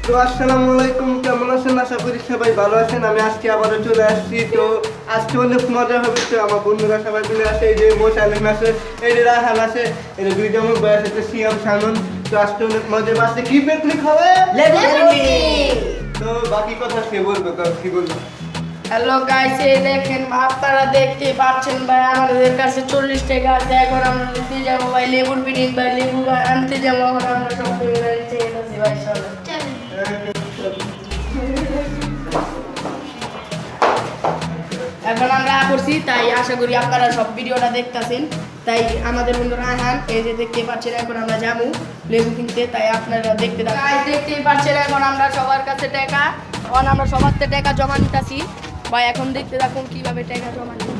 তো আসসালামু আলাইকুম, কেমন আছেন? আশা করি সবাই ভালো আছেন। আমি আজকে আবারও চলে আসছি। তো আজকে অনেক মজা হবে। তো আমার বন্ধুরা সবাই মিলে আছে, এই যে মোশালিম আছে, এই যে রাহান আছে, এই যে দুইটা আমার বয়স আছে সিয়াম শানন। তো আজকে অনেক মজা আছে। কি পিকনিক হবে? তো বাকি কথা সে বলবো, কি বলবো? হ্যালো গাইস, এই দেখেন আপনারা দেখতে পাচ্ছেন ভাই, আমাদের কাছে 40 টাকা আছে। এখন আমরা নিতে যাবো ভাই লেবুর পিনিক, ভাই লেবু আনতে যাবো। এখন আমরা সব মিলে নিতে যাচ্ছি ভাই, চলো। এখন আমরা করছি, তাই আশা করি আপনারা সব ভিডিওটা দেখতেছেন। তাই আমাদের বন্ধু রায়হান, এই যে দেখতে পাচ্ছেন, এখন আমরা যাবো লেবু কিনতে, তাই আপনারা দেখতে দেখতেই পাচ্ছেন। এখন আমরা সবার কাছে টাকা, আমরা সবার থেকে টাকা জমা নিতেছি ভাই। এখন দেখতে থাকুন কিভাবে টাকা জমা নিতে।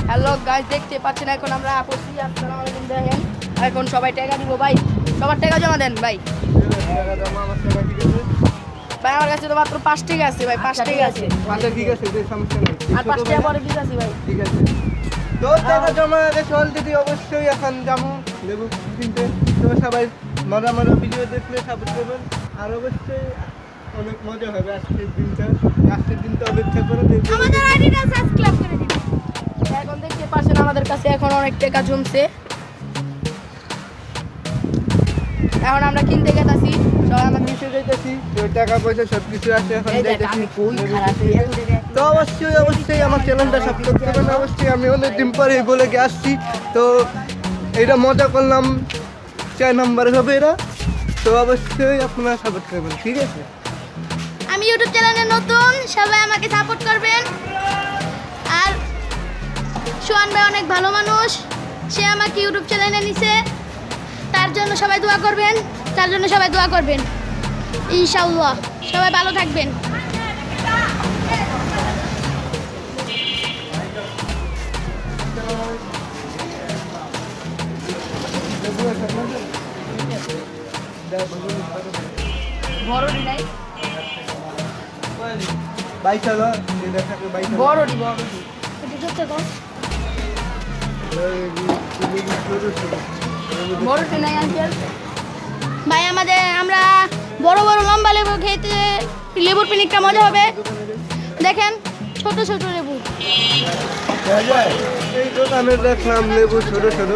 হ্যালো গাইস, দেখতে পাচ্ছেন এখন আমরা করছি। আসসালামু আলাইকুম, দেখেন এখন সবাই টাকা দিব ভাই, সবার টাকা জমা দেন ভাই। ভাই আমার কাছে তো মাত্র 5 টাকা আছে ভাই, 5 টাকা আছে। আচ্ছা ঠিক আছে, সমস্যা নেই। আর 5 টাকা পরে দিতে আছি ভাই। ঠিক আছে। তো টাকা জমা গেছে অলরেডি। অবশ্যই এখন যাবো লেবু কিনতে। তো সবাই মজা মজা ভিডিও দেখলে সাপোর্ট করবেন। আর অবশ্যই অনেক মজা হবে আজকের দিনটা। আজকের দিনটা অপেক্ষা করে দেখবেন। আমাদের আইডিটা সাবস্ক্রাইব করে দিন। এখন দেখতে পাচ্ছেন আমাদের কাছে এখন অনেক টাকা জমছে। এখন আমরা কিনতে গেছি, সবাই আমরা নিচে যাইতেছি। তো টাকা পয়সা সবকিছু আছে, এখন যাইতেছি। তো অবশ্যই আমার চ্যানেলটা সাবস্ক্রাইব করবেন। অবশ্যই আমি অনেকদিন পরে বলে গিয়ে আসছি। তো এটা মজা করলাম, 4 নম্বরে হবে এরা। তো অবশ্যই আপনারা সাপোর্ট করবেন, ঠিক আছে? আমি ইউটিউব চ্যানেলে নতুন, সবাই আমাকে সাপোর্ট করবেন। আর সোহান ভাই অনেক ভালো মানুষ, সে আমাকে ইউটিউব চ্যানেলে নিছে, তার জন্য সবাই দোয়া করবেন, ইনশাআল্লাহ সবাই ভালো থাকবেন। বড়ডি নাই, বাইক চালা, এই দেখাকে বাইক চালা। বড়ডি এটা ধরতে কর। বড়ডি নাই আঙ্কেল। ভাই আমরা বড় বড় লম্বা লেবু খেতে, লেবুর পিকনিকটা মজা হবে। দেখেন ছোট ছোট লেবু। এই দোকানে দেখলাম লেবু ছোট ছোট।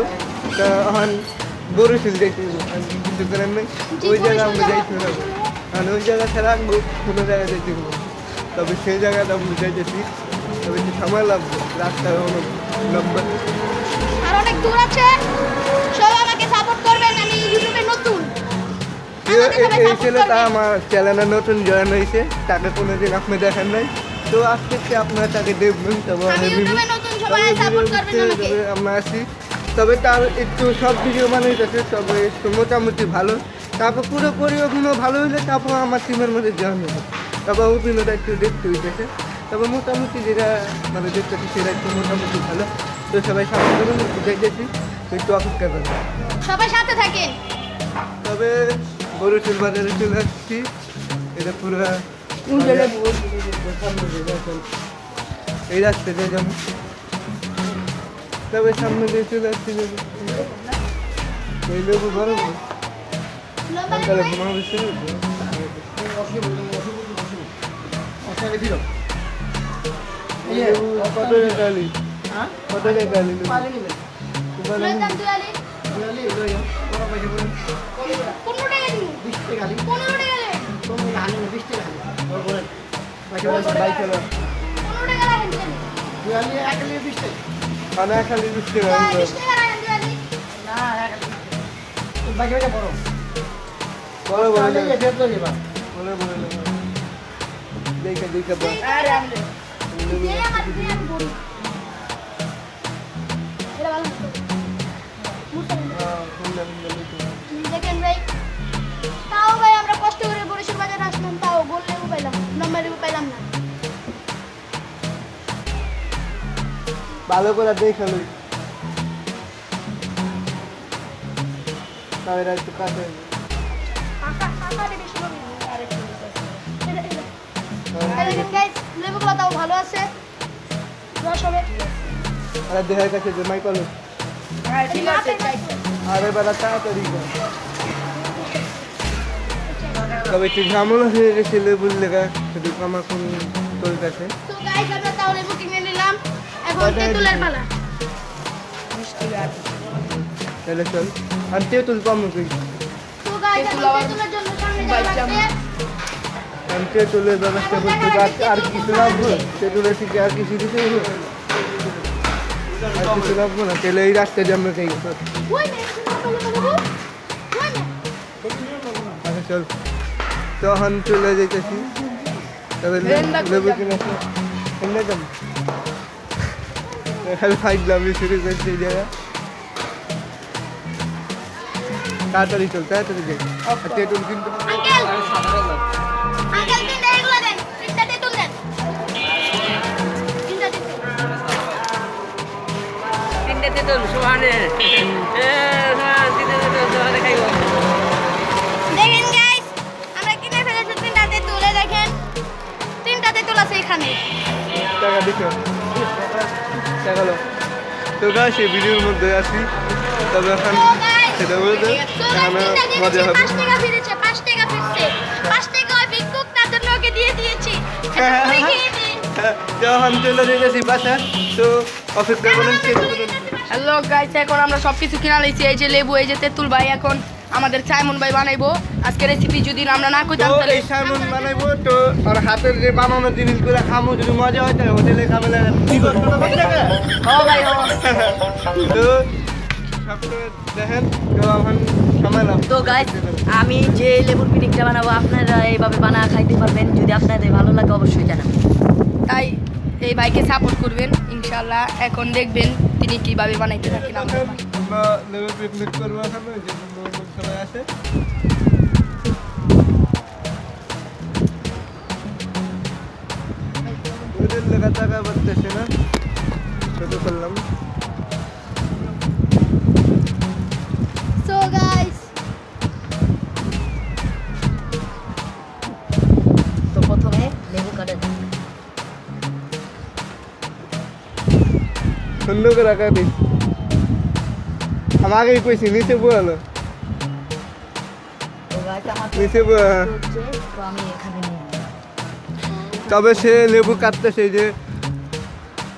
তা এখন বরিশাল যাইতে কিছু করেন নাই। ওই জায়গা আমরা যাইতে হবে। কারণ ওই জায়গা ছাড়া কোনো জায়গায় যাইতে হবে। তবে সেই জায়গাটা আমরা যাইতেছি। তবে একটু সময় লাগবে, রাস্তা অনেক লম্বা। আর অনেক দূর আছে, সবাই আমাকে সাপোর্ট করবেন। আমি ইউটিউবে নতুন, আমাকে সবাই এই সাপোর্ট ছেলেটা করবেন। আমার চ্যানেলে নতুন জয়েন হয়েছে। তাকে কোনোদিন আপনি দেখেন নাই। তো আজকে থেকে আপনারা তাকে দেখবেন। তবে আমি ইউটিউবে নতুন, সবাই সাপোর্ট করবেন আমাকে। আমরা আছি। তবে তার একটু সব ভিডিও বানাইতেছে, তবে একটু মোটামুটি ভালো। তারপর পুরোপুরি অভিনয় ভালো হইলে তারপর আমার টিমের মধ্যে জয়েন হবে। তারপর অভিনয়টা একটু দেখতে হইতেছে। তবে মোটামুটি যেটা মানে দেখতেছি সেটা একটু মোটামুটি ভালো। তো সবাই সামনে করুন, দেখেছি একটু অপেক্ষা করুন। সবাই সাথে থাকেন। তবে বরিশাল বাজারে চলে আসছি। এটা পুরো এই রাস্তা দিয়ে যাবো। তবে সামনে দিয়ে চলে আসছি লেবু। এই লেবু বড় লম্বা তাহলে লেবু ঘুমাবে কত টাকা আলি? কত টাকা আলি লেবু? তোমার লয় দাম দুয়ালি 15 টাকা দিন, 15 টাকা লে, 15 টাকা লাগেন কেন? খানা খালি বুঝতে পারবো। 20 টাকা লাগেন দুয়ালি। বড় বড় দেখে দেখে বল। আরে আমরে দিয়ে আমার দিয়ে আমি বড়ি। এটা ভালো না তো? দেখেন ভাই, তাও ভাই আমরা কষ্ট করে বরিশাল বাজারে আসলাম, তাও গোল লেবু পাইলাম, লম্বা লেবু পাইলাম না। ভালো করে দেখে লই। তাহলে একটু কাছে কাকারে বেশি হবে। দেখেন গাইস, লেবুগুলো তাও ভালো আছে, রস হবে। আর দেহের কাছে জমাই করো। হ্যাঁ ঠিক আছে। আরে বেলা তাড়াতাড়ি কর। তবে একটু ঝামেলা হয়ে গেছে লেবুর লেখা শুধু আমার কোন তোর কাছে তো গাইস আমরা তাহলে বুকিং এ নিলাম এখন তেঁতুলের পালা তাহলে চল আর তেঁতুল পাবো তুই তো গাইস তেঁতুল আবার তেঁতুলের জন্য সামনে বাইক যাওয়া লাগবে আমি তেঁতুলের ব্যবস্থা করতে আর কিছু লাগবে তেঁতুলের থেকে আর কিছু দিতে হবে আর কিছু লাগবে না তাহলে এই রাস্তায় যে আমরা খাই ওই নে ওই নে আচ্ছা চল তখন চলে যেতেছি তবে লেবু কিনে এমনি দাম খালি ফাইটলাম শুরু করছি এই জায়গা তাড়াতাড়ি চল তাড়াতাড়ি যাই আর তেঁতুল কিন্তু আঙ্কেল আঙ্কেল তিনটা এগুলো দেন তিনটা তেঁতুল দেন তিনটা তেঁতুল তিনটে তেঁতুল সমানে দেখেন গাইস আমরা কিনে ফেলেছি তিনটা তেঁতুল এই দেখেন তিনটা তেঁতুল আছে এখানে টাকা দিছো টাকা লো তো গাছ এই ভিডিওর মধ্যে আছি তবে এখন তো গাইস সেটা বলতে এখানে মজা হবে 5 টাকা ফিরেছে 5 টাকা ফিরছে 5 টাকা ওই ভিক্ষুক তাদের লোকে দিয়ে দিয়েছি যখন চলে যেতেছি বাসা তো অপেক্ষা করেন কে হ্যালো গাইস এখন আমরা সবকিছু কিনা লইছি এই যে লেবু এই যে তেঁতুল ভাই এখন আমাদের চাইমন ভাই বানাইবো আজকে রেসিপি যদি আমরা না কইতাম তো তাহলে এই সামন বানাইবো তো আর হাতের যে বানানো জিনিসগুলো খামো যদি মজা হয় তাহলে হোটেলে খাবে না কি করতে হবে ও ভাই ও তো সবটা দেখেন তো এখন সময় লাগবে তো গাইস আমি যে লেবুর পিকনিকটা বানাবো আপনারা এইভাবে বানা খাইতে পারবেন যদি আপনাদের ভালো লাগে অবশ্যই জানাবেন তাই এই ভাইকে সাপোর্ট করবেন ইনশাআল্লাহ এখন দেখবেন তিনি কিভাবে বানাইতে থাকেন আমাদের ভাই। আমরা লেবু পিকনিক করবো এখন ওই যে বন্ধু সবাই আসে ওদের লেখা টাকা বাড়তেছে না ছোট করলাম সো গাইস তো প্রথমে লেবু কাটে সুন্দর করে রাখা দিস আমার আগেই কইছি নিচে বলো তো গাইস আমার তো নিচে হচ্ছে তো আমি এখানে নিয়ে তবে সে লেবু কাটতেছে যে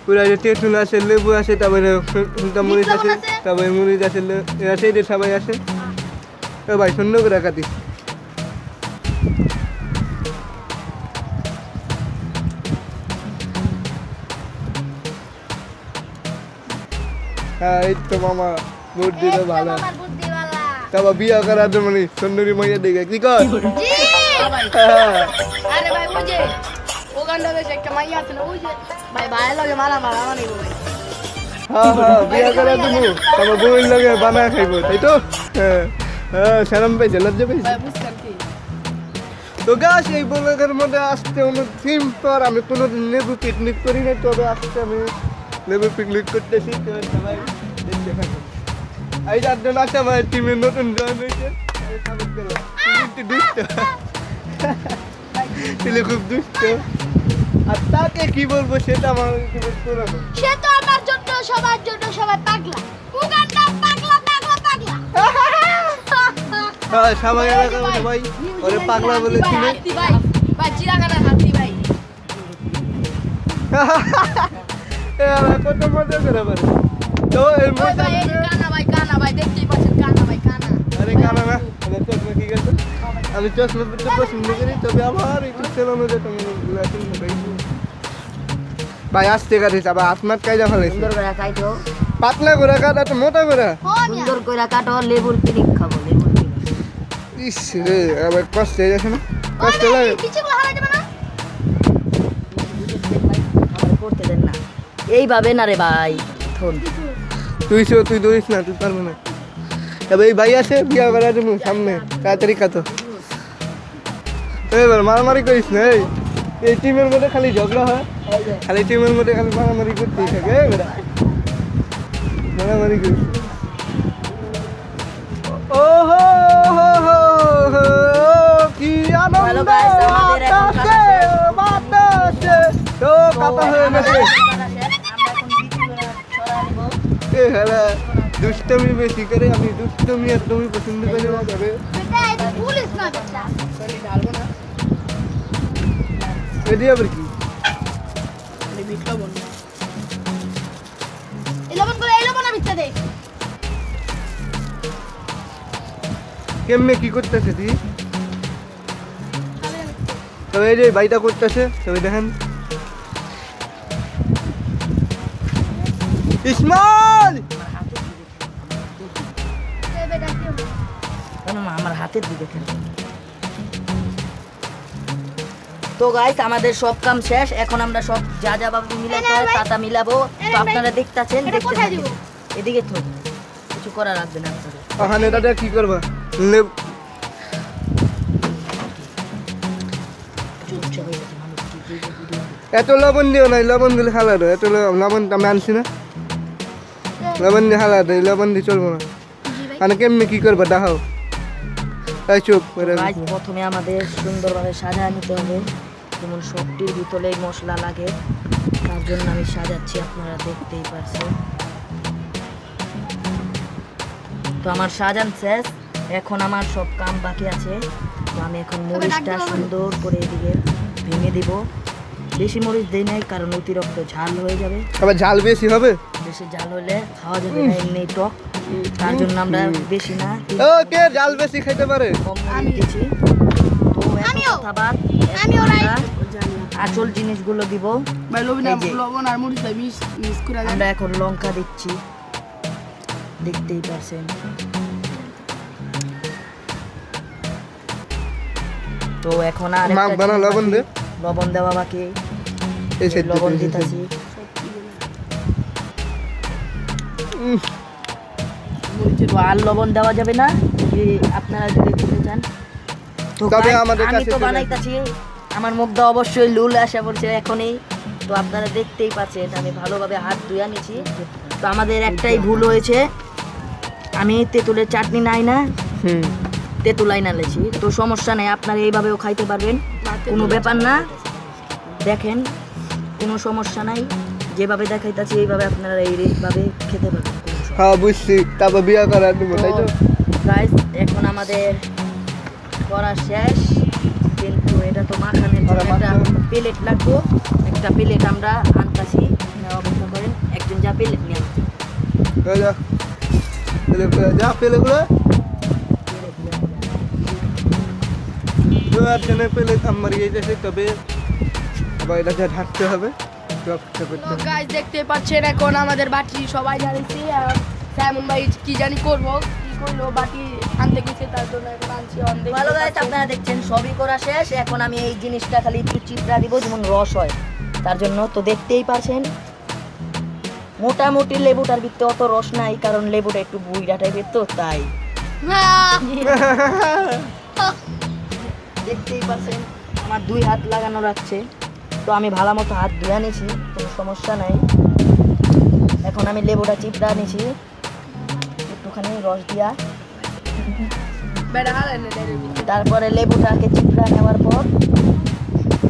পুরা যে তেঁতুল আছে লেবু আছে তারপরে ফুলটা মরিচ আছে তারপরে মরিচ আছে আছে যে সবাই আছে ও ভাই সুন্দর করে রাখা দিস হ্যাঁ এই তো মামা ভোট দিলে ভালো আমার বুদ্ধিওয়ালা তারপর বিয়া করার জন্য সুন্দরী মাইয়া দেখে কি কর জি হ্যাঁ আরে ভাই ওই যে ওখানটা বেশ একটা মাইয়া আছে না ওই যে ভাই ভাইয়ের লগে মারা মারা মানিব ভাই হ্যাঁ হ্যাঁ বিয়া করা দেবো তারপর বউয়ের লগে বানায় খাইবো তাই তো হ্যাঁ হ্যাঁ সেরম পেয়েছে লজ্জা পেয়েছে ভাই বুঝছেন কি তো গাছ এই ব্লগের মধ্যে আসতে অনেক দিন পর আমি কোনো লেবু পিকনিক করি নাই তবে আজকে আমি লেবু পিকনিক করতেছি তো সবাই দেখতে থাকুন এই চারজন আছে আমার টিমের নতুন জয়েন হয়েছে একটু দুষ্ট ছেলে খুব দুষ্ট আর তাকে কি বলবো সেটা আমার পুরনো সে তো আমার জন্য সবার জন্য সবাই পাগলা উগান্ডা পাগলা পাগলা পাগলা হ্যাঁ সবাই এলাকা ভাই ওরে পাগলা বলেছিল হাতি ভাই ভাই চিরাগানের হাতি ভাই কত মজা করে পারে তো এই ওই মজা ভাই এই যে কানা ভাই দেখতেই পাচ্ছেন কানা ভাই কানা আরে কানা না আমার চশমা কি গেছে আমি চশমা পড়তে পছন্দ করি তবে আমার একটু চালানো যেত ভাই আসতে কাটিস আবার আপনার কাজে ফেলেছি সুন্দর করে কাটো পাতলা করে কাটা তো মোটা করে সুন্দর করে কাটো লেবুর পিকনিক খাবো লেবুর পিকনিক ইস রে আবার কষ্ট হয়ে যাচ্ছে না কষ্ট লাগে পিছিগুলো হারাই দেবে না আমার করতে দেন না এইভাবে না রে ভাই থন তুই দৌড়িস না তুই পারবো না তবে এই ভাই আছে বিয়া করার জন্য সামনে তাড়াতাড়ি কাতো এবার মারামারি করিস না এই টিমের মধ্যে খালি ঝগড়া হয় খালি টিমের মধ্যে খালি মারামারি করতেই থাকে এবার মারামারি করিস ও হো হো হো হো কি আনন্দ Hello guys, আমাদের এখন বাতাসে বাতাসে তো কাটা হয়ে গেছে আমরা এখন ভিডিও ছড়া দিব এ হ্যাঁ দুষ্ট দুষ্টমি বেশি করে, আমি দুষ্টমি একদমই পছন্দ করি না তবে বেটা এটা পুলিশ না বেটা তাহলে ঢালবো না, এদি আবার কি তাহলে বিট লবণ। এই লবণ ভিতরে দে কেমনে কি করতেছে দি? তবে এই যে ভাইটা করতেছে, তবে দেখেন ইসমাইল এ বেটা কি হলো? আমার হাতের দিকে খেলে। তো গাইস আমাদের সব কাম শেষ, এখন আমরা সব যা যা ভাবে মিলাইতে হয় তা তা মিলাবো। তো আপনারা দেখতাছেন, এটা কোথায় দিব? এদিকে তো কিছু করা লাগবে না আপনাদের। ওখানে দাদা কি করবা? এত লবণ দিও নাই, লবণ দিলে খালা দেয়, এত লবণ আমি আনছি না, লবণ দিয়ে খালা দেয়, লবণ দিয়ে চলবো না। মানে কেমনি কি করবা দেখাও, তাই চুপ করে গাইস প্রথমে আমাদের সুন্দরভাবে সাজায় নিতে হবে, যেমন সবটির ভিতরে মশলা লাগে, তার জন্য আমি সাজাচ্ছি, আপনারা দেখতেই পাচ্ছেন। তো আমার সাজান শেষ, এখন আমার সব কাম বাকি আছে। তো আমি এখন মরিচটা সুন্দর করে এদিকে ভেঙে দিব। বেশি মরিচ দেই নাই কারণ অতিরিক্ত ঝাল হয়ে যাবে, আবার ঝাল বেশি হবে। বেশি ঝাল হলে খাওয়া যাবে না, এমনি টক, তার জন্য আমরা বেশি না ও কে ঝাল বেশি খাইতে পারে? কম মরিচ দিচ্ছি। তো এখন আমিও। কথা বাদ, আমিও এখন right। আমরা আসল জিনিসগুলো দিব। ভাই এই যে। লবণ আর মরিচ মিক্স করে দেন। আমরা এখন লঙ্কা দিচ্ছি, দেখতেই পারছেন। তো এখন আর মাখ বানা লবণ দে। লবণ দেওয়া বাকি, এই সাইড লবণ দিতেছি। তো আর লবণ দেওয়া যাবে না, যদি আপনারা যদি খেতে চান। তো তবে guys, আমাদের আমি কাছে তো চলে বানাইতাছি, আমার মধ্যে অবশ্যই লুল আসা পড়ছে এখনই। তো আপনারা দেখতেই পাচ্ছেন আমি ভালোভাবে হাত ধুয়ে নিয়েছি। তো আমাদের একটাই ভুল হয়েছে, আমি তেঁতুলের চাটনি নাই না, হুম তেঁতুল আইনা লেছি। তো সমস্যা নেই, আপনারা এইভাবেও খাইতে পারবেন, কোনো ব্যাপার না। দেখেন কোনো সমস্যা নাই, যেভাবে দেখাইতাছি এইভাবে আপনারা এইভাবে খেতে পারবেন, কোনো সমস্যা নেই। হ্যাঁ বুঝছি, তারপর বিয়া করার দেবো তাই তো? গাইস এখন আমাদের করা শেষ, কিন্তু এটা তো মাখানের জন্য একটা প্লেট লাগবে, একটা প্লেট আমরা আনতাছি, নেওয়া অপেক্ষা করেন, একজন যা প্লেট নিয়ে আসবে। যা পেলে যা পেলে গুলো আর টেনে পেলে আমার ইয়ে যাচ্ছে, তবে আবার এটা যা ঢাকতে হবে তো গাইস দেখতে পাচ্ছেন এখন আমাদের বাটি সবাই জানিছি। সাইমন ভাই কি জানি করবো, কি করলো, বাটি আনতে গেছে, তার জন্য এখন আনছি। ভালো গাইস আপনারা দেখছেন সবই করা শেষ, এখন আমি এই জিনিসটা খালি একটু চিপড়া দিব, যেমন রস হয় তার জন্য। তো দেখতেই পারছেন মোটামুটি লেবুটার ভিতরে অত রস নাই, কারণ লেবুটা একটু বুইড়া টাইপের, তো তাই দেখতেই পাচ্ছেন আমার 2 হাত লাগানো রাখছে। তো আমি ভালো মতো হাত ধুয়ে নিয়েছি, কোনো সমস্যা নাই। এখন আমি লেবুটা চিপড়া নিয়েছি একটুখানি রস দিয়া, তারপরে লেবুটাকে চিপড়া নেওয়ার পর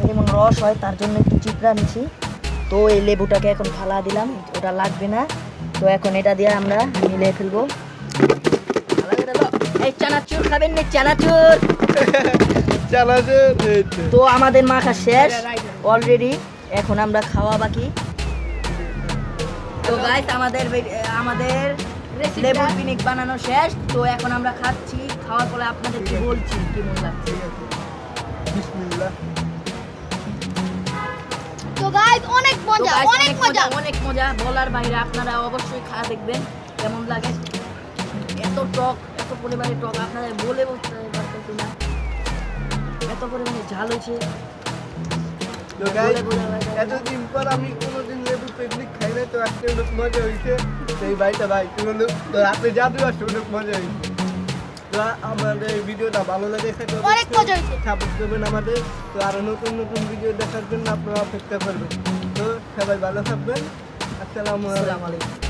যেমন রস হয় তার জন্য একটু চিপড়া নিচ্ছি। তো এই লেবুটাকে এখন ফালা দিলাম, ওটা লাগবে না। তো এখন এটা দিয়ে আমরা মিলিয়ে ফেলবো। এই চানাচুর খাবেন না? চানাচুর। তো আমাদের মাখা শেষ অলরেডি, এখন আমরা খাওয়া বাকি। তো গাইস আমাদের লেবুর পিকনিক বানানো শেষ। তো এখন আমরা খাচ্ছি, খাওয়ার পরে আপনাদেরকে বলছি কেমন লাগছে। বিসমিল্লাহ। তো গাইস অনেক তো মজা, guys, অনেক মজা। অনেক মজা, বলার বাইরে। আপনারা অবশ্যই খাওয়া দেখবেন কেমন লাগে। এত টক, এত পরিমাণে টক আপনাদের বলে বুঝতে পারতেছি না, এত পরিমাণে ঝাল হয়েছে। তো guys, এতদিন পর আমি কোনোদিন লেবু পিকনিক খাই না, তো আজকে অনেক মজা হয়েছে। সেই ভাইটা ভাই কোনো তো রাতে জাদু আসছে, অনেক মজা হয়েছে। তো আমাদের এই ভিডিওটা ভালো লাগে অনেক মজা হয়েছে। সাপোর্ট করবেন আমাদের। তো আরো নতুন নতুন ভিডিও দেখার জন্য আপনারা অপেক্ষা করবেন। তো সবাই ভালো থাকবেন। আসসালামু আলাইকুম। আসসালামু আলাইকুম।